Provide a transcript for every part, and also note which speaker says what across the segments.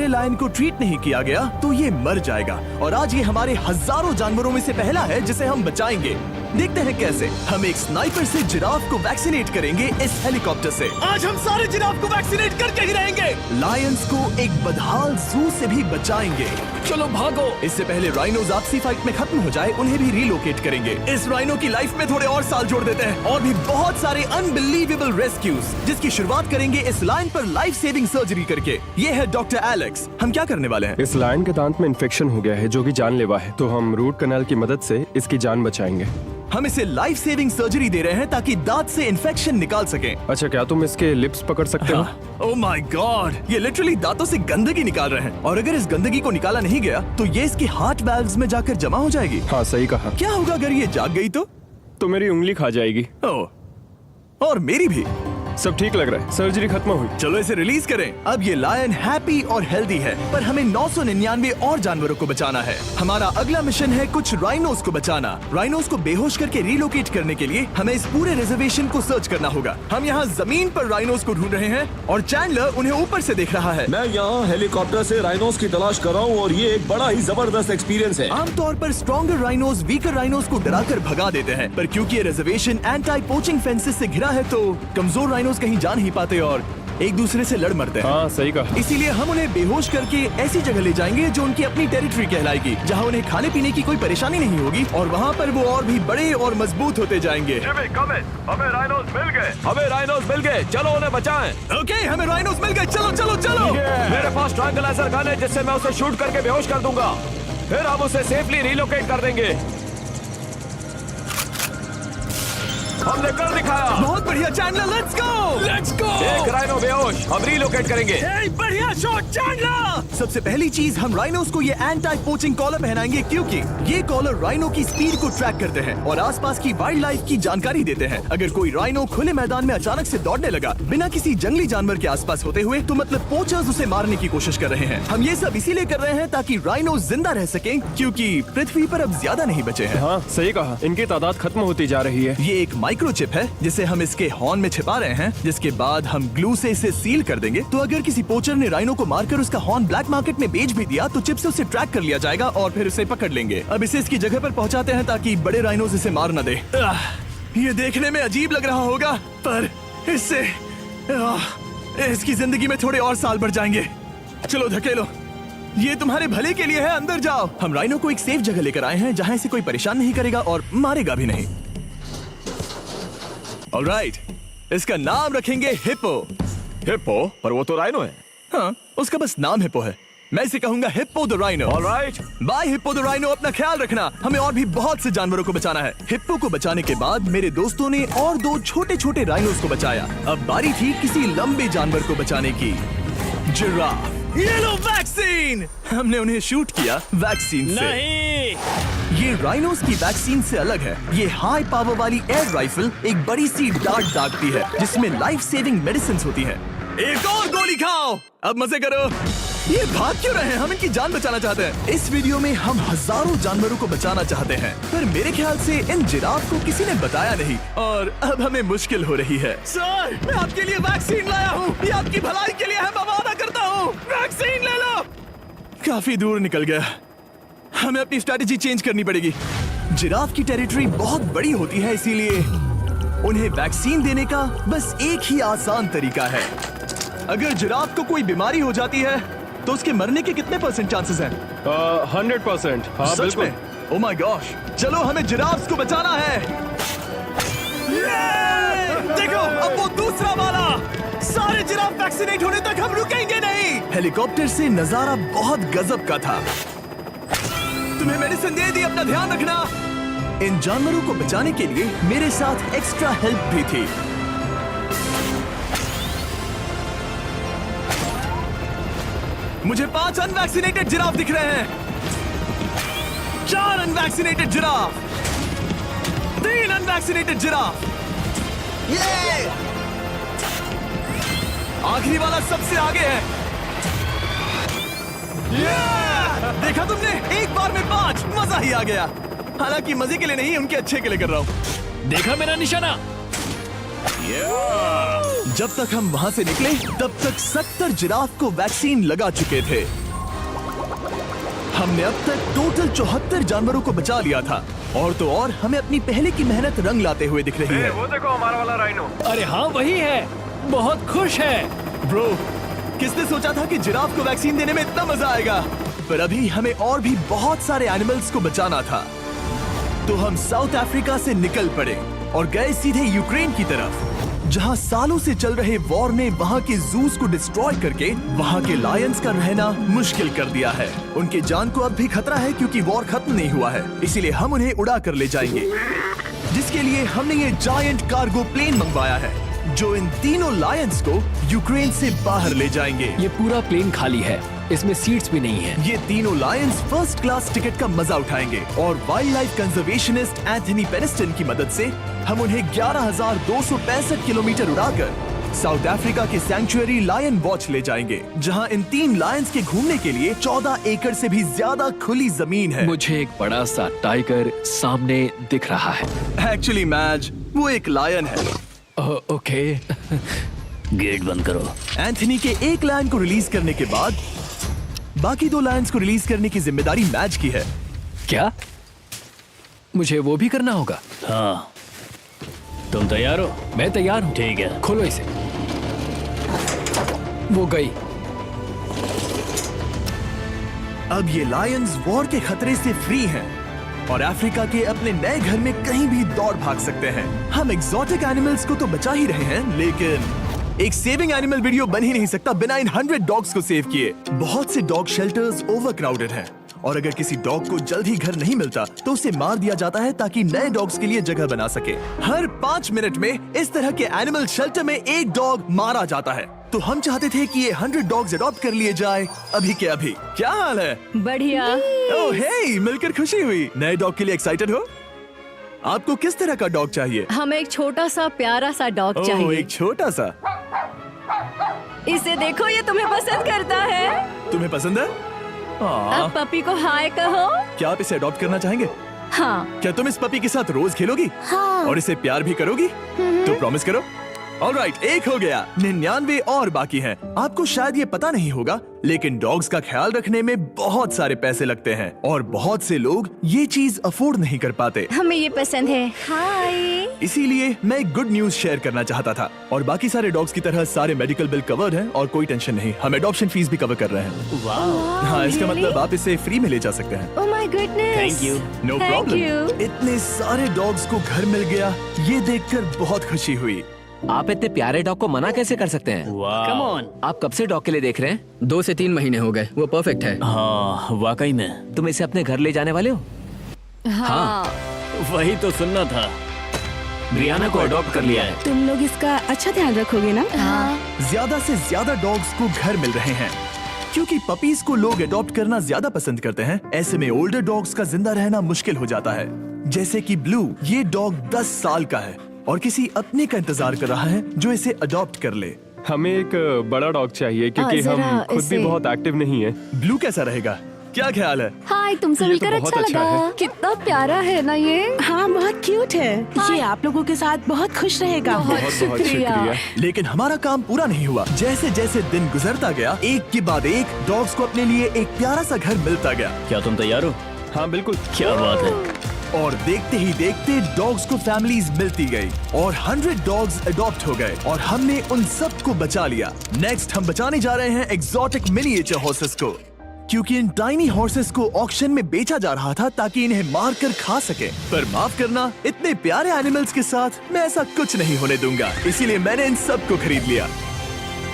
Speaker 1: Lion को treat नहीं किया गया तो ये मर जाएगा। और आज ये हमारे हजारों जानवरों में से पहला है जिसे हम बचाएंगे। देखते हैं कैसे। हम एक स्नाइपर से जिराफ को वैक्सीनेट करेंगे इस हेलीकॉप्टर से। आज हम सारे जिराफ को वैक्सीनेट करके ही रहेंगे। लायंस को एक बदहाल जू से भी बचाएंगे। चलो भागो। इससे पहले राइनोज आपसी फाइट में खत्म हो जाए, उन्हें भी रिलोकेट करेंगे। इस राइनो की लाइफ में थोड़े और साल जोड़ देते हैं और भी बहुत सारे अनबिलीवेबल रेस्क्यूज, जिसकी शुरुआत करेंगे इस लायन पर लाइफ सेविंग सर्जरी करके। ये है डॉक्टर एलेक्स। हम क्या करने वाले हैं?
Speaker 2: इस लायन के दांत में इन्फेक्शन हो गया है जो कि जानलेवा है, तो हम रूट कैनाल की मदद से इसकी जान बचाएंगे।
Speaker 1: हम इसे लाइफ सेविंग सर्जरी दे रहे हैं ताकि दांत से इन्फेक्शन निकाल सकें।
Speaker 2: अच्छा, क्या तुम इसके लिप्स पकड़ सकते हो?
Speaker 1: ओह माय गॉड, ये लिटरली दांतों से गंदगी निकाल रहे हैं। और अगर इस गंदगी को निकाला नहीं गया तो ये इसके हार्ट वाल्व्स में जाकर जमा हो जाएगी।
Speaker 2: हाँ, सही कहा।
Speaker 1: क्या होगा अगर ये जाग गई तो
Speaker 2: मेरी उंगली खा जाएगी।
Speaker 1: ओह, और मेरी भी।
Speaker 2: सब ठीक लग रहा है, सर्जरी खत्म हुई।
Speaker 1: चलो इसे रिलीज करें। अब ये लायन हैप्पी और हेल्दी है, पर हमें 999 और जानवरों को बचाना है। हमारा अगला मिशन है कुछ राइनोस को बचाना। राइनोस को बेहोश करके रिलोकेट करने के लिए हमें इस पूरे रिजर्वेशन को सर्च करना होगा। हम यहाँ जमीन पर राइनोस को ढूंढ रहे हैं और चैंडलर उन्हें ऊपर से देख रहा है।
Speaker 3: मैं यहाँ हेलीकॉप्टर से राइनोस की तलाश कर रहा हूँ और ये एक बड़ा ही जबरदस्त एक्सपीरियंस है।
Speaker 1: आमतौर पर स्ट्रॉन्गर राइनोस वीकर राइनोस को डराकर भगा देते हैं, पर क्योंकि ये रिजर्वेशन एंटी पोचिंग फेंसेस से घिरा है तो कमजोर राइनोस कहीं जा नहीं पाते और एक दूसरे से लड़ मरते हैं।
Speaker 2: हाँ, सही कहा।
Speaker 1: इसीलिए हम उन्हें बेहोश करके ऐसी जगह ले जाएंगे जो उनकी अपनी टेरिटरी कहलाएगी, जहाँ उन्हें खाने पीने की कोई परेशानी नहीं होगी और वहाँ पर वो और भी बड़े और मजबूत होते जाएंगे।
Speaker 3: हमें राइनोस मिल गए। हमें राइनोस मिल गए, चलो उन्हें बचाएं।
Speaker 1: ओके, हमें राइनोस मिल गए। चलो चलो चलो।
Speaker 3: मेरे पास ट्रैंगुलर गन है जिससे मैं उसे शूट करके बेहोश कर दूंगा, फिर हम उसे सेफली रिलोकेट कर देंगे। हमने कर दिखाया।
Speaker 1: बहुत बढ़िया चैंडलर, लेट्स गो।
Speaker 3: एक राइनो बेहोश, हम रिलोकेट करेंगे।
Speaker 1: बढ़िया शॉट चैंडलर। सबसे पहली चीज, हम राइनोस को ये एंटी पोचिंग कॉलर पहनाएंगे क्योंकि ये कॉलर राइनो की स्पीड को ट्रैक करते हैं और आसपास की वाइल्ड लाइफ की जानकारी देते हैं। अगर कोई राइनो खुले मैदान में अचानक से दौड़ने लगा बिना किसी जंगली जानवर के आसपास होते हुए, तो मतलब पोचर्स उसे मारने की कोशिश कर रहे हैं। हम ये सब इसीलिए कर रहे हैं ताकि राइनो जिंदा रह सकें, क्योंकि पृथ्वी पर अब ज्यादा नहीं बचे हैं।
Speaker 2: हाँ, सही कहा। इनकी तादाद खत्म होती जा रही है।
Speaker 1: ये एक माइक्रोचिप है जिसे हम इसके हॉर्न में छिपा रहे हैं, जिसके बाद हम ग्लू से इसे सील कर देंगे। तो अगर किसी पोचर ने राइनो को मारकर उसका हॉर्न ब्लैक मार्केट में बेच भी दिया तो चिप से उसे ट्रैक कर लिया जाएगा और फिर उसे पकड़ लेंगे। अब इसे इसकी जगह पर पहुंचाते हैं ताकि बड़े राइनोस इसे मार न दे। ये देखने में अजीब लग रहा होगा, पर इससे इसकी जिंदगी में थोड़े और साल बढ़ जाएंगे। चलो धकेलो, ये तुम्हारे भले के लिए है। अंदर जाओ। हम राइनो को एक सेफ जगह लेकर आए हैं जहाँ इसे कोई परेशान नहीं करेगा और मारेगा भी नहीं। ऑलराइट, इसका नाम रखेंगे हिप्पो।
Speaker 3: हिप्पो? पर वो तो राइनो है।
Speaker 1: हाँ, उसका बस नाम हिप्पो है। मैं इसे कहूंगा hippo the rhino.
Speaker 3: Alright,
Speaker 1: bye hippo the rhino. अपना ख्याल रखना, हमें और भी बहुत से जानवरों को बचाना है। हिप्पो को बचाने के बाद मेरे दोस्तों ने और 2 छोटे छोटे राइनोस को बचाया। अब बारी थी किसी लंबे जानवर को बचाने की, जिराफ। ये लो वैक्सीन। हमने उन्हें शूट किया वैक्सीन से।
Speaker 4: नहीं,
Speaker 1: ये राइनोस की वैक्सीन से अलग है। ये हाई पावर वाली एयर राइफल एक बड़ी सी डार्ट दागती है जिसमें लाइफ सेविंग मेडिसिन होती है। एक और गोली खाओ, अब मजे करो। ये भाग क्यों रहे हैं? हम इनकी जान बचाना चाहते हैं। इस वीडियो में हम हजारों जानवरों को बचाना चाहते हैं, पर मेरे ख्याल से इन जिराफ को किसी ने बताया नहीं और अब हमें मुश्किल हो रही है। सर, मैं आपके लिए वैक्सीन लाया हूँ। ये आपकी भलाई के लिए है, मैं वादा करता हूँ। वैक्सीन ले लो। काफी दूर निकल गया, हमें अपनी स्ट्रैटेजी चेंज करनी पड़ेगी। जिराफ की टेरिटरी बहुत बड़ी होती है, इसीलिए उन्हें वैक्सीन देने का बस एक ही आसान तरीका है। अगर जिराफ को कोई बीमारी हो जाती है तो उसके मरने के कितने % चांसेस हैं?
Speaker 2: 100%। हाँ,
Speaker 1: सच
Speaker 2: बिल्कुल।
Speaker 1: में? ओह माय गॉश, चलो हमें जिराफ्स को बचाना है। देखो, अब वो दूसरा वाला। सारे जिराफ वैक्सीनेट होने तक हम रुकेंगे नहीं। हेलीकॉप्टर से नजारा बहुत गजब का था। तुम्हें मेडिसिन दे दी, अपना ध्यान रखना। इन जानवरों को बचाने के लिए मेरे साथ एक्स्ट्रा हेल्प भी थी। मुझे 5 अनवैक्सीनेटेड जिराफ दिख रहे हैं। 4 अनवैक्सीनेटेड जिराफ, 3 अनवैक्सीनेटेड जिराफ। आखिरी वाला सबसे आगे है। देखा तुमने, एक बार में 5। मजा ही आ गया। हालांकि मजे के लिए नहीं, उनके अच्छे के लिए कर रहा हूँ।
Speaker 4: देखा मेरा निशाना?
Speaker 1: जब तक हम वहाँ से निकले तब तक 70 जिराफ को वैक्सीन लगा चुके थे। हमने अब तक टोटल 74 जानवरों को बचा लिया था। और तो और हमें अपनी पहले की मेहनत रंग लाते हुए दिख रही है।
Speaker 3: वो देखो हमारा वाला राइनो।
Speaker 4: अरे हाँ वही है, बहुत खुश है।
Speaker 1: ब्रो, किसने सोचा था कि जिराफ को वैक्सीन देने में इतना मजा आएगा। पर अभी हमें और भी बहुत सारे एनिमल्स को बचाना था। तो हम साउथ अफ्रीका से निकल पड़े और गए सीधे यूक्रेन की तरफ, जहां सालों से चल रहे वॉर ने वहां के जूस को डिस्ट्रॉय करके वहां के लायंस का रहना मुश्किल कर दिया है। उनके जान को अब भी खतरा है क्योंकि वॉर खत्म नहीं हुआ है, इसीलिए हम उन्हें उड़ा कर ले जाएंगे। जिसके लिए हमने ये जायंट कार्गो प्लेन मंगवाया है जो इन तीनों लायंस को यूक्रेन से बाहर ले जाएंगे।
Speaker 4: ये पूरा प्लेन खाली है, इसमेमें सीट्स भी नहीं है।
Speaker 1: ये तीनों लायंस फर्स्ट क्लास टिकट का मजा उठाएंगे और वाइल्ड लाइफ कंजर्वेशनिस्ट एंथनी पेनिस्टन की मदद से हम उन्हें 11,265 किलोमीटर उड़ाकर साउथ अफ्रीका के सैंक्चुअरी लायन वॉच ले जाएंगे, जहां इन 3 लायंस के घूमने के लिए 14 एकड़ से भी ज्यादा खुली जमीन है।
Speaker 4: मुझे एक बड़ा सा टाइगर सामने दिख रहा है।
Speaker 1: एक्चुअली मैच वो एक लायन है।
Speaker 4: ओके।
Speaker 5: गेट बंद करो।
Speaker 1: एंथनी के एक लायन को रिलीज करने के बाद बाकी 2 लायंस को रिलीज करने की जिम्मेदारी मैच की है।
Speaker 4: क्या मुझे वो भी करना होगा?
Speaker 5: हाँ, तुम तैयार हो?
Speaker 4: मैं तैयार हूँ।
Speaker 5: ठीक है।
Speaker 4: खोलो इसे। वो गई।
Speaker 1: अब ये लायंस वॉर के खतरे से फ्री हैं और अफ्रीका के अपने नए घर में कहीं भी दौड़ भाग सकते हैं। हम एक्सोटिक एनिमल्स को तो बचा ही रहे हैं, लेकिन एक सेविंग एनिमल वीडियो बन ही नहीं सकता बिना इन 100 डॉग्स को सेव किए। बहुत से डॉग शेल्टर्स ओवरक्राउडेड हैं और अगर किसी डॉग को जल्द ही घर नहीं मिलता तो उसे मार दिया जाता है ताकि नए डॉग्स के लिए जगह बना सके। हर 5 मिनट में इस तरह के एनिमल शेल्टर में एक डॉग मारा जाता है। तो हम चाहते थे कि ये 100 डॉग्स अडॉप्ट कर लिए जाए अभी के अभी। क्या हाल है?
Speaker 6: बढ़िया।
Speaker 1: ओह हे, मिलकर खुशी हुई। नए डॉग के लिए एक्साइटेड हो? आपको किस तरह का डॉग चाहिए?
Speaker 6: हमें एक छोटा सा प्यारा सा डॉग
Speaker 1: ओह,
Speaker 6: चाहिए।
Speaker 1: एक छोटा सा।
Speaker 6: इसे देखो, ये तुम्हें पसंद करता है।
Speaker 1: तुम्हें पसंद है?
Speaker 6: अब पपी को हाय कहो।
Speaker 1: क्या आप इसे अडॉप्ट करना चाहेंगे?
Speaker 6: हाँ।
Speaker 1: क्या तुम इस पपी के साथ रोज खेलोगी?
Speaker 6: हाँ।
Speaker 1: और इसे प्यार भी करोगी? तो प्रॉमिस करो। ऑलराइट, एक हो गया। 99 और बाकी हैं। आपको शायद ये पता नहीं होगा, लेकिन डॉग्स का ख्याल रखने में बहुत सारे पैसे लगते हैं और बहुत से लोग ये चीज अफोर्ड नहीं कर पाते।
Speaker 6: हमें ये पसंद है। हाय।
Speaker 1: इसीलिए मैं एक गुड न्यूज शेयर करना चाहता था। और बाकी सारे डॉग्स की तरह सारे मेडिकल बिल कवर्ड हैं और कोई टेंशन नहीं। हम एडॉप्शन फीस भी कवर कर रहे हैं। हाँ, इसका मतलब आप इसे फ्री में ले जा सकते हैं।
Speaker 6: Oh my goodness.
Speaker 5: Thank you.
Speaker 1: No
Speaker 6: Thank
Speaker 1: problem.
Speaker 6: you.
Speaker 1: इतने सारे डॉग्स को घर मिल गया, ये देखकर बहुत खुशी हुई।
Speaker 7: आप इतने प्यारे डॉग को मना कैसे कर सकते हैं?
Speaker 5: Come on.
Speaker 7: आप कब से डॉग के लिए देख रहे हैं?
Speaker 4: 2 से 3 महीने हो गए। वो परफेक्ट है।
Speaker 5: हाँ, वाकई में।
Speaker 7: तुम इसे अपने घर ले जाने वाले हो?
Speaker 6: हाँ।
Speaker 5: वही तो सुनना था। ब्रियाना को अडॉप्ट कर लिया है।
Speaker 8: तुम लोग इसका अच्छा ध्यान रखोगे ना?
Speaker 6: हाँ।
Speaker 1: ज्यादा से ज्यादा डॉग्स को घर मिल रहे हैं क्योंकि पपीज को लोग अडॉप्ट करना ज्यादा पसंद करते हैं। ऐसे में ओल्डर डॉग्स का जिंदा रहना मुश्किल हो जाता है। जैसे कि ब्लू, ये डॉग 10 साल का है और किसी अपने का इंतजार कर रहा है जो इसे अडॉप्ट कर ले।
Speaker 2: हमें एक बड़ा डॉग चाहिए क्योंकि
Speaker 6: जरा
Speaker 2: हम खुद भी
Speaker 6: इसे-
Speaker 2: बहुत एक्टिव नहीं है।
Speaker 1: ब्लू कैसा रहेगा? क्या ख्याल है?
Speaker 6: हाय, तुमसे
Speaker 2: ये तो
Speaker 6: मिलकर
Speaker 2: बहुत
Speaker 6: अच्छा
Speaker 2: अच्छा
Speaker 6: लगा।
Speaker 2: है।
Speaker 6: कितना प्यारा है ना ये।
Speaker 8: हाँ, बहुत क्यूट है। ये आप लोगों के साथ बहुत खुश रहेगा।
Speaker 2: बहुत बहुत
Speaker 6: शुक्रिया।
Speaker 2: शुक्रिया।
Speaker 1: लेकिन हमारा काम पूरा नहीं हुआ। जैसे जैसे दिन गुजरता गया, एक के बाद एक डॉग्स को अपने लिए एक प्यारा सा घर मिलता गया।
Speaker 5: क्या तुम तैयार हो?
Speaker 2: हाँ बिल्कुल।
Speaker 5: क्या बात है।
Speaker 1: और देखते ही देखते डॉग्स को फैमिलीज मिलती गई और 100 डॉग्स अडॉप्ट हो गए और हमने उन सब को बचा लिया। नेक्स्ट हम बचाने जा रहे हैं एक्सोटिक मिनिएचर हॉर्सेस को, क्योंकि इन टाइनी हॉर्सेस को ऑक्शन में बेचा जा रहा था ताकि इन्हें मार कर खा सके। पर माफ करना, इतने प्यारे एनिमल्स के साथ मैं ऐसा कुछ नहीं होने दूंगा। इसीलिए मैंने इन सब को खरीद लिया।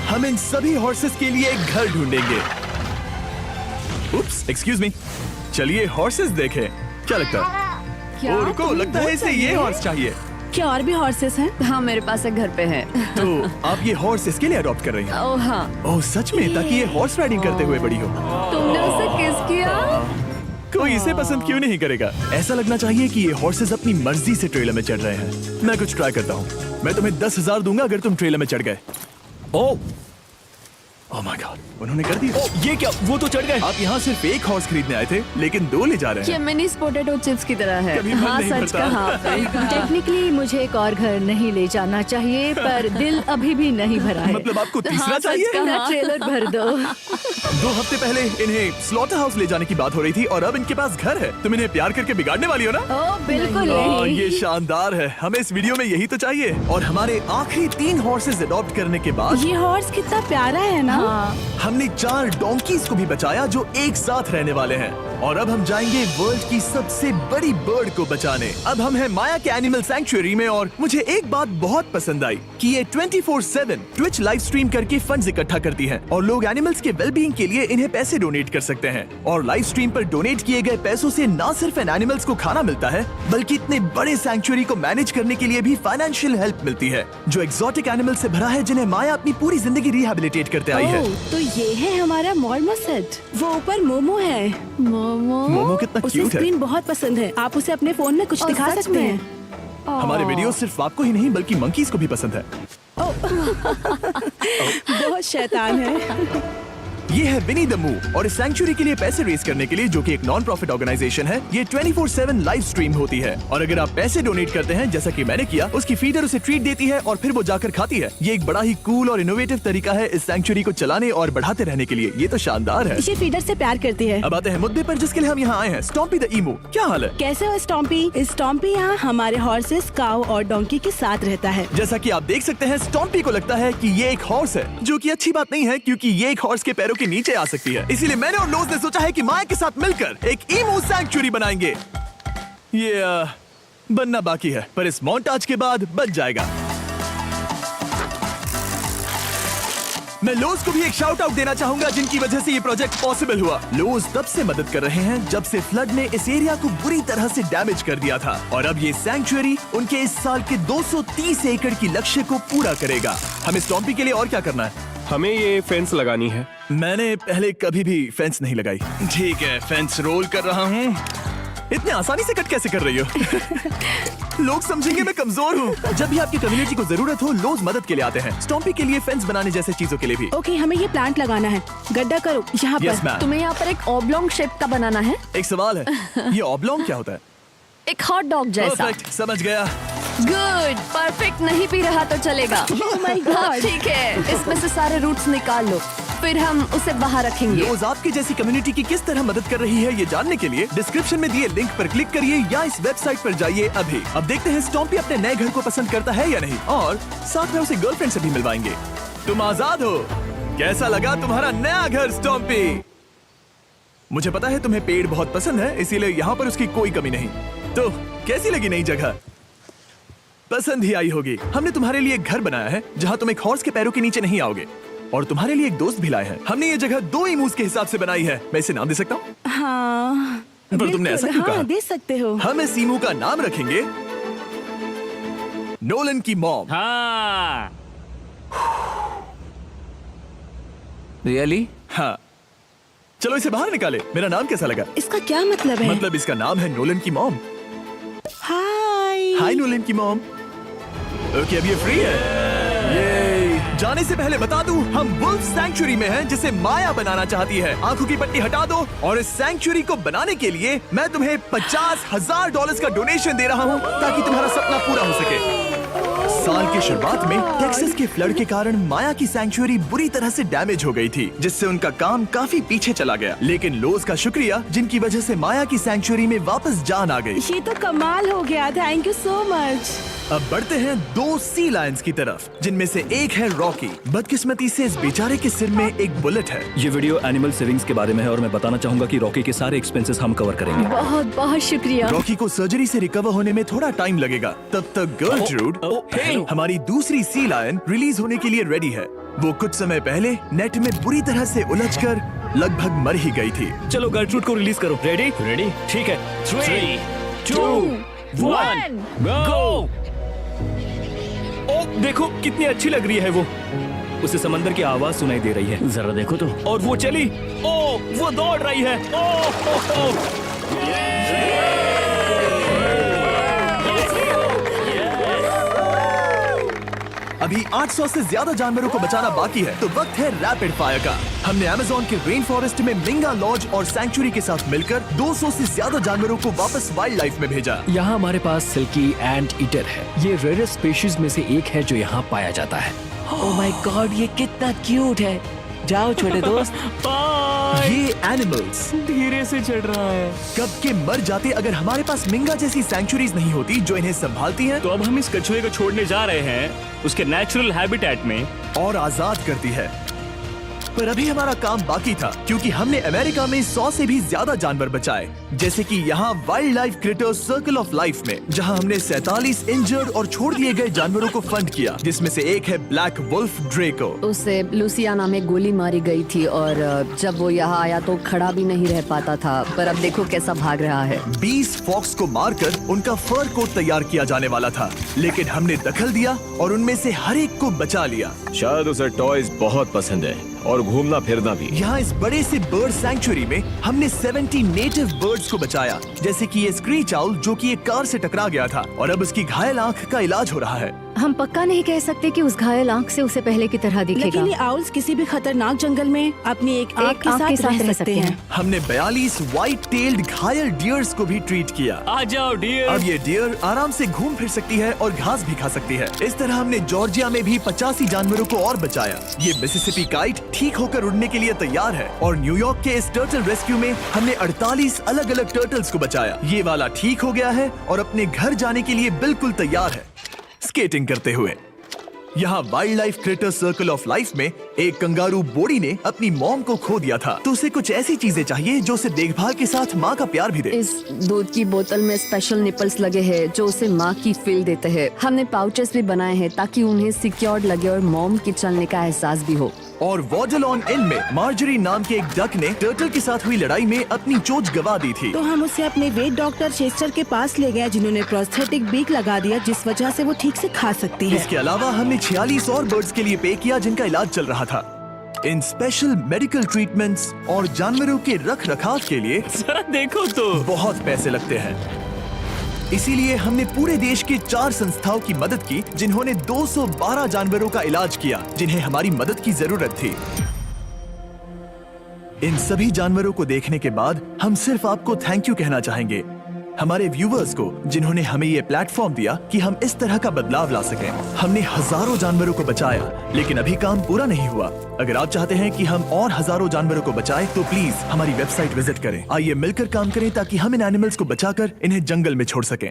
Speaker 1: हम इन सभी हॉर्सेस के लिए एक घर ढूंढेंगे। उप्स, एक्सक्यूज मी। चलिए हॉर्सेस देखें। क्या लगता है?
Speaker 6: क्या?
Speaker 1: ओ, रुको,
Speaker 6: तुम्हें
Speaker 1: लगता है
Speaker 6: वो
Speaker 1: इसे ये
Speaker 6: चाहिए?
Speaker 1: हॉर्स चाहिए।
Speaker 8: क्या और भी हॉर्सेस हैं?
Speaker 6: हाँ, मेरे पास एक घर पे है।
Speaker 1: तो आप ये हॉर्स इसके लिए अडॉप्ट कर रही हैं?
Speaker 6: ओह हाँ।
Speaker 1: ओह सच में? ताकि ये हॉर्स राइडिंग करते हुए बड़ी हो।
Speaker 6: तुमने उसे किस किया?
Speaker 1: कोई इसे पसंद क्यों नहीं करेगा? ऐसा लगना चाहिए कि ये हॉर्सेस अपनी मर्जी से ट्रेलर में चढ़ रहे हैं। मैं कुछ ट्राई करता हूँ। मैं तुम्हें 10,000 दूंगा अगर तुम ट्रेलर में चढ़ गए।
Speaker 5: ओ,
Speaker 1: ओह माय गॉड, उन्होंने कर दिया।
Speaker 4: ये क्या, वो तो चढ़ गए।
Speaker 1: आप यहाँ सिर्फ एक हॉर्स खरीदने आए थे, लेकिन 2 ले जा रहे
Speaker 6: ये
Speaker 1: हैं।
Speaker 6: मिनी पोटैटो चिप्स की तरह है।
Speaker 1: कभी मन
Speaker 6: हाँ,
Speaker 1: नहीं
Speaker 6: सच
Speaker 1: भरता।
Speaker 6: कहा। टेक्निकली मुझे एक और घर नहीं ले जाना चाहिए, पर दिल अभी भी नहीं भरा है।
Speaker 1: मतलब आपको तीसरा
Speaker 6: हाँ, सच
Speaker 1: चाहिए?
Speaker 6: कहा, ट्रेलर भर दो।
Speaker 1: 2 हफ्ते पहले इन्हें स्लॉटर हाउस ले जाने की बात हो रही थी और अब इनके पास घर है। तुम इन्हें प्यार करके बिगाड़ने वाली हो ना?
Speaker 6: ओह बिल्कुल
Speaker 1: ओह,
Speaker 6: नहीं।
Speaker 1: ये शानदार है। हमें इस वीडियो में यही तो चाहिए। और हमारे आखिरी 3 हॉर्सेस अडॉप्ट करने के बाद
Speaker 8: ये हॉर्स कितना प्यारा है ना।
Speaker 6: हाँ,
Speaker 1: हमने 4 डोंकीज को भी बचाया जो एक साथ रहने वाले हैं। और अब हम जाएंगे वर्ल्ड की सबसे बड़ी बर्ड को बचाने। अब हम हैं माया के एनिमल सैंक्चुअरी में और मुझे एक बात बहुत पसंद आई कि ये 24/7 ट्विच लाइव स्ट्रीम करके फंड्स इकट्ठा करती हैं और लोग एनिमल्स के वेलबींग के लिए इन्हें पैसे डोनेट कर सकते हैं। और लाइव स्ट्रीम पर डोनेट किए गए पैसों से न सिर्फ इन एनिमल्स को खाना मिलता है, बल्कि इतने बड़े सैंक्चुअरी को मैनेज करने के लिए भी फाइनेंशियल हेल्प मिलती है, जो एक्सोटिक एनिमल से भरा है जिन्हें माया अपनी पूरी जिंदगी रिहैबिलिटेट करते आई है।
Speaker 8: ओह, तो ये है हमारा मॉर्मोसेट। वो ऊपर मोमो है।
Speaker 1: मोमो कितना
Speaker 8: उसे
Speaker 1: क्यूट है।
Speaker 8: स्क्रीन बहुत पसंद है। आप उसे अपने फोन में कुछ
Speaker 6: और
Speaker 8: दिखा
Speaker 6: सच
Speaker 8: सकते
Speaker 6: में?
Speaker 8: हैं।
Speaker 1: हमारे वीडियो सिर्फ आपको ही नहीं बल्कि मंकीज को भी पसंद है।
Speaker 8: बहुत शैतान है।
Speaker 1: ये है विनी द मू और इस सैंक्चुअरी के लिए पैसे रेज करने के लिए, जो कि एक नॉन प्रॉफिट ऑर्गेनाइजेशन है, ये 24/7 लाइव स्ट्रीम होती है। और अगर आप पैसे डोनेट करते हैं, जैसा कि मैंने किया, उसकी फीडर उसे ट्रीट देती है और फिर वो जाकर खाती है। ये एक बड़ा ही कूल और इनोवेटिव तरीका है इस सैंक्चुअरी को चलाने और बढ़ाते रहने के लिए। ये तो शानदार है।
Speaker 8: ये फीडर से प्यार करती है।
Speaker 1: अब आते हैं मुद्दे पर जिसके लिए हम यहाँ आए हैं, स्टॉम्पी द ईमू। क्या हाल है?
Speaker 8: कैसे हो स्टॉम्पी? स्टॉम्पी यहाँ हमारे हॉर्सेस, काऊ और डोंकी के साथ रहता है।
Speaker 1: जैसा कि आप देख सकते हैं, स्टॉम्पी को लगता है कि ये एक हॉर्स है, जो कि अच्छी बात नहीं है क्योंकि ये एक हॉर्स के पैरों के नीचे आ सकती है। इसीलिए मैंने और लोज ने सोचा है कि माया के साथ मिलकर एक ईमू सैंक्चुअरी बनाएंगे। ये बनना बाकी है, पर इस मोंटाज के बाद बन जाएगा। मैं लोज को भी एक शाउट आउट देना चाहूंगा, जिनकी वजह से ये प्रोजेक्ट पॉसिबल हुआ। लोज तब से मदद कर रहे हैं जब से फ्लड ने इस एरिया को बुरी तरह से डैमेज कर दिया था, और अब ये सैंक्चुअरी उनके इस साल के 230 एकड़ की लक्ष्य को पूरा करेगा। हमें स्टॉम्पी के लिए और क्या करना है?
Speaker 2: हमें ये फेंस लगानी है।
Speaker 1: मैंने पहले कभी भी फेंस नहीं लगाई। ठीक है, फेंस रोल कर रहा हूँ। इतने आसानी से कट कैसे कर रही हो? लोग समझेंगे मैं कमजोर हूँ। जब भी आपकी कम्युनिटी को जरूरत हो, लोग मदद के लिए आते हैं। स्टॉम्पी के लिए फेंस बनाने जैसे चीजों के लिए भी।
Speaker 8: ओके, हमें ये प्लांट लगाना है। गड्ढा करो यहाँ
Speaker 1: यस
Speaker 8: पर।
Speaker 1: मैम।
Speaker 6: तुम्हें यहाँ पर एक ऑब्लोंग शेप का बनाना है,
Speaker 1: एक सवाल है, ये ऑब्लोंग क्या होता है?
Speaker 6: एक हॉट डॉग जैसा।
Speaker 1: परफेक्ट, समझ गया।
Speaker 6: गुड, परफेक्ट नहीं पी रहा तो चलेगा।
Speaker 8: Oh my God.
Speaker 6: हाँ, ठीक है, इसमें से सारे रूट्स निकाल लो, फिर हम उसे बाहर रखेंगे।
Speaker 1: लोज आपकी जैसी कम्युनिटी की किस तरह मदद कर रही है, ये जानने के लिए डिस्क्रिप्शन में दिए लिंक पर क्लिक करिए या इस वेबसाइट पर जाइए अभी। अब देखते हैं स्टॉम्पी अपने नए घर को पसंद करता है या नहीं, और साथ में उसे गर्लफ्रेंड से भी मिलवाएंगे। तुम आजाद हो। कैसा लगा तुम्हारा नया घर स्टॉम्पी? मुझे पता है तुम्हें पेड़ बहुत पसंद है, इसीलिए यहाँ पर उसकी कोई कमी नहीं। तो कैसी लगी नई जगह? पसंद ही आई होगी। हमने तुम्हारे लिए एक घर बनाया है जहाँ तुम एक हॉर्स के पैरों के नीचे नहीं आओगे, और तुम्हारे लिए एक दोस्त भी लाए हैं। हमने ये जगह 2 इमूस के हिसाब से बनाई है। मैं इसे नाम दे सकता हूँ?
Speaker 8: हाँ,
Speaker 1: पर तुमने ऐसा क्यों कहा?
Speaker 8: हाँ, दे सकते हो।
Speaker 1: हम इस ईमू का नाम रखेंगे नोलन की मॉम।
Speaker 5: हाँ।
Speaker 7: रियली?
Speaker 1: हाँ, चलो इसे बाहर निकाले। मेरा नाम कैसा लगा?
Speaker 8: इसका क्या मतलब है?
Speaker 1: मतलब इसका नाम है नोलन की मॉम।
Speaker 8: हाय।
Speaker 1: हाय नोलन की मॉम। ओके, अब ये फ्री है। ये जाने से पहले बता दूं, हम वुल्फ सैंक्चुअरी में हैं, जिसे माया बनाना चाहती है। आंखों की पट्टी हटा दो, और इस सैंक्चुअरी को बनाने के लिए मैं तुम्हें $50,000 का डोनेशन दे रहा हूं, ताकि तुम्हारा सपना पूरा हो सके। साल की शुरुआत में टेक्सास के फ्लड के कारण माया की सैंक्चुअरी बुरी तरह से डैमेज हो गई थी, जिससे उनका काम काफी पीछे चला गया। लेकिन लोज का शुक्रिया, जिनकी वजह से माया की सैंक्चुअरी में वापस जान आ गई।
Speaker 8: ये तो कमाल हो गया। Thank you so much.
Speaker 1: अब बढ़ते हैं 2 सी लायंस की तरफ, जिनमें से एक है रॉकी। बदकिस्मती से इस बेचारे के सिर में एक बुलेट है।
Speaker 4: ये वीडियो एनिमल सेविंग्स के बारे में है और मैं बताना चाहूंगा कि रॉकी के सारे एक्सपेंसेस हम कवर करेंगे।
Speaker 6: बहुत बहुत शुक्रिया।
Speaker 1: रॉकी को सर्जरी से रिकवर होने में थोड़ा टाइम लगेगा। तब तक गर्लट्रूड, हमारी दूसरी सी लायन, रिलीज होने के लिए रेडी है। वो कुछ समय पहले नेट में बुरी तरह से उलझकर लगभग मर ही गई थी।
Speaker 4: चलो गर्लफ्रूड को रिलीज करो। रेडी?
Speaker 5: रेडी?
Speaker 4: ठीक है।
Speaker 5: 3, 2, 1, गो!
Speaker 4: ओ, देखो कितनी अच्छी लग रही है वो। उसे समंदर की आवाज सुनाई दे रही है।
Speaker 5: जरा देखो तो।
Speaker 4: और वो चली। ओ, वो दौड़ रही है। ओ,
Speaker 1: अभी 800 से ज्यादा जानवरों को बचाना बाकी है, तो वक्त है रैपिड फायर का। हमने अमेज़न के रेन फॉरेस्ट में मिंगा लॉज और सैंक्चुरी के साथ मिलकर 200 से ज्यादा जानवरों को वापस वाइल्ड लाइफ में भेजा।
Speaker 9: यहाँ हमारे पास सिल्की एंट ईटर है। ये रेयर स्पीशीज में से एक है जो यहाँ पाया जाता है।
Speaker 7: ओह माय गॉड, ये कितना क्यूट है। जाओ छोटे दोस्त।
Speaker 1: ये एनिमल्स
Speaker 5: धीरे से चढ़ रहा है।
Speaker 1: कब के मर जाते अगर हमारे पास मिंगा जैसी सैंक्चुरीज नहीं होती जो इन्हें संभालती हैं
Speaker 4: तो अब हम इस कछुए को छोड़ने जा रहे हैं उसके नेचुरल हैबिटेट में
Speaker 1: और आजाद करती है। पर अभी हमारा काम बाकी था, क्योंकि हमने अमेरिका में 100 से भी ज्यादा जानवर बचाए, जैसे कि यहाँ wild life creators circle of life में, जहाँ हमने 47 इंजर्ड और छोड़ दिए गए जानवरों को फंड किया, जिसमें से एक है ब्लैक वुल्फ ड्रेको।
Speaker 10: उसे लुसियाना में गोली मारी गई थी और जब वो यहाँ आया तो खड़ा भी नहीं रह पाता था, पर अब देखो कैसा भाग रहा है।
Speaker 1: 20 फॉक्स को मारकर उनका फर कोट तैयार किया जाने वाला था, लेकिन हमने दखल दिया और उनमें से हर एक को बचा लिया।
Speaker 3: शायद उसे टॉयज बहुत पसंद है और घूमना फिरना भी।
Speaker 1: यहाँ इस बड़े से बर्ड सैंक्चुरी में हमने 70 नेटिव बर्ड्स को बचाया, जैसे कि ये स्क्रीच आउल जो कि एक कार से टकरा गया था और अब उसकी घायल आंख का इलाज हो रहा है।
Speaker 6: हम पक्का नहीं कह सकते कि उस घायल आंख से उसे पहले की तरह दिखेगा।
Speaker 8: लेकिन ये आउल्स किसी भी खतरनाक जंगल में अपनी एक आंख के साथ रह सकते हैं।
Speaker 1: हमने 42 व्हाइट टेल्ड घायल डियर्स को भी ट्रीट किया।
Speaker 4: आ जाओ डियर।
Speaker 1: अब ये डियर आराम से घूम फिर सकती है और घास भी खा सकती है। इस तरह हमने जॉर्जिया में भी 85 जानवरों को और बचाया। ये मिसिसिपी काइट ठीक होकर उड़ने के लिए तैयार है और न्यूयॉर्क के इस टर्टल रेस्क्यू में हमने 48 अलग अलग टर्टल्स को बचाया। ये वाला ठीक हो गया है और अपने घर जाने के लिए बिल्कुल तैयार है स्केटिंग करते हुए। यहाँ wild life creator circle of life में एक कंगारू बोडी ने अपनी मॉम को खो दिया था, तो उसे कुछ ऐसी चीजें चाहिए जो उसे देखभाल के साथ माँ का प्यार भी दे।
Speaker 10: इस दूध की बोतल में स्पेशल निपल्स लगे हैं जो उसे माँ की फील देते हैं। हमने पाउचेस भी बनाए हैं ताकि उन्हें सिक्योर्ड लगे और मॉम के चलने का एहसास भी हो।
Speaker 1: और वॉडलॉन इन में मार्जरी नाम के एक डक ने टर्टल के साथ हुई लड़ाई में अपनी चोंच गवा दी थी,
Speaker 8: तो हम उसे अपने वेट डॉक्टर चेस्टर के पास ले गए, जिन्होंने प्रोस्थेटिक बीक लगा दिया, जिस वजह से वो ठीक से खा सकती है।
Speaker 1: इसके अलावा हमने 46 और बर्ड्स के लिए पे किया जिनका इलाज चल रहा था। इन स्पेशल मेडिकल ट्रीटमेंट्स और जानवरों के रख रखाव के लिए
Speaker 4: जरा देखो तो
Speaker 1: बहुत पैसे लगते हैं। इसीलिए हमने पूरे देश के 4 संस्थाओं की मदद की जिन्होंने 212 जानवरों का इलाज किया जिन्हें हमारी मदद की जरूरत थी। इन सभी जानवरों को देखने के बाद हम सिर्फ आपको थैंक यू कहना चाहेंगे, हमारे व्यूवर्स को जिन्होंने हमें ये प्लेटफॉर्म दिया कि हम इस तरह का बदलाव ला सकें। हमने हजारों जानवरों को बचाया, लेकिन अभी काम पूरा नहीं हुआ। अगर आप चाहते हैं कि हम और हजारों जानवरों को बचाएं, तो प्लीज हमारी वेबसाइट विजिट करें। आइए मिलकर काम करें ताकि हम इन एनिमल्स को बचाकर इन्हें जंगल में छोड़ सकें।